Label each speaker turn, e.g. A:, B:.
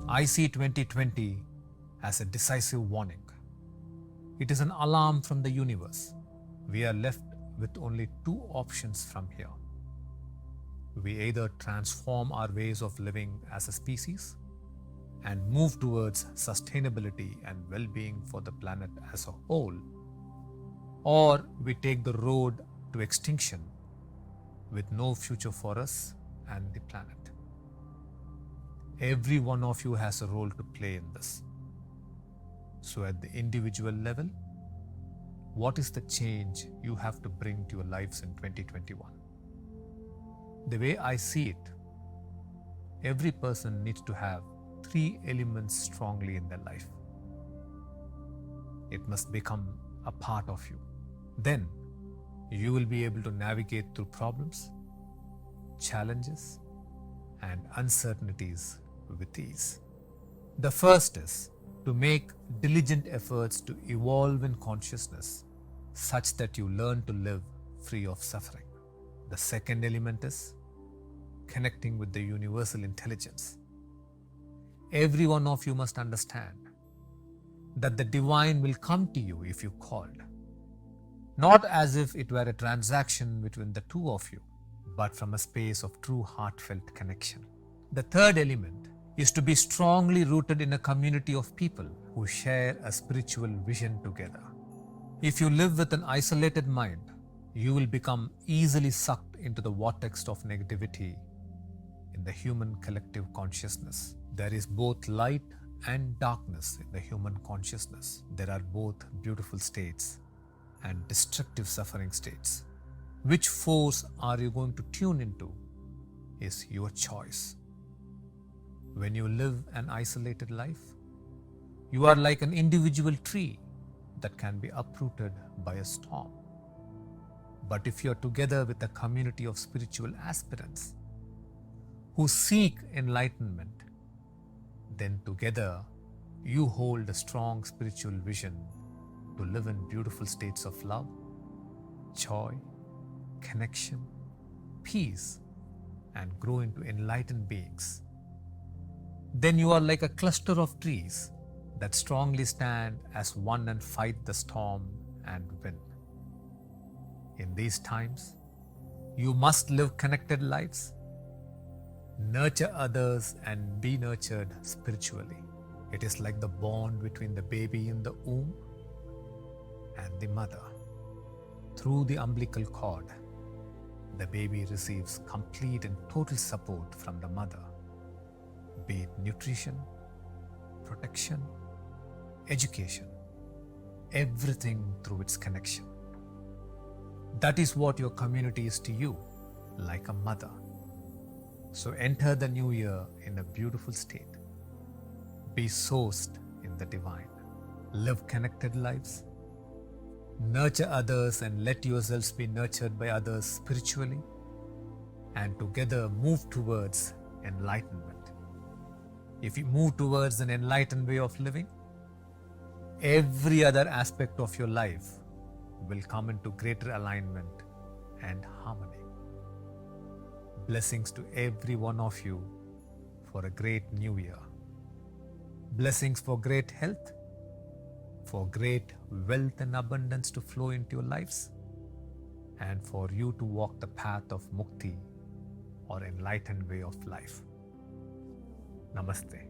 A: I see 2020 as a decisive warning. It is an alarm from the universe. We are left with only two options from here. We either transform our ways of living as a species and move towards sustainability and well-being for the planet as a whole, or we take the road to extinction with no future for us and the planet. Every one of you has a role to play in this. So at the individual level, what is the change you have to bring to your lives in 2021? The way I see it, every person needs to have three elements strongly in their life. It must become a part of you. Then you will be able to navigate through problems, challenges, and uncertainties with ease. The first is to make diligent efforts to evolve in consciousness such that you learn to live free of suffering. The second element is connecting with the universal intelligence. Every one of you must understand that the divine will come to you if you called, not as if it were a transaction between the two of you, but from a space of true heartfelt connection. The third element is to be strongly rooted in a community of people who share a spiritual vision together. If you live with an isolated mind, you will become easily sucked into the vortex of negativity in the human collective consciousness. There is both light and darkness in the human consciousness. There are both beautiful states and destructive suffering states. Which force are you going to tune into is your choice. When you live an isolated life, you are like an individual tree that can be uprooted by a storm. But if you are together with a community of spiritual aspirants who seek enlightenment, then together you hold a strong spiritual vision to live in beautiful states of love, joy, connection, peace, and grow into enlightened beings. Then you are like a cluster of trees that strongly stand as one and fight the storm and win. In these times, you must live connected lives, nurture others, and be nurtured spiritually. It is like the bond between the baby in the womb and the mother. Through the umbilical cord, the baby receives complete and total support from the mother, be it nutrition, protection, education, everything through its connection. That is what your community is to you, like a mother. So enter the new year in a beautiful state. Be sourced in the divine. Live connected lives. Nurture others and let yourselves be nurtured by others spiritually. And together move towards enlightenment. If you move towards an enlightened way of living, every other aspect of your life will come into greater alignment and harmony. Blessings to every one of you for a great new year. Blessings for great health, for great wealth and abundance to flow into your lives, and for you to walk the path of mukti or enlightened way of life. Namaste.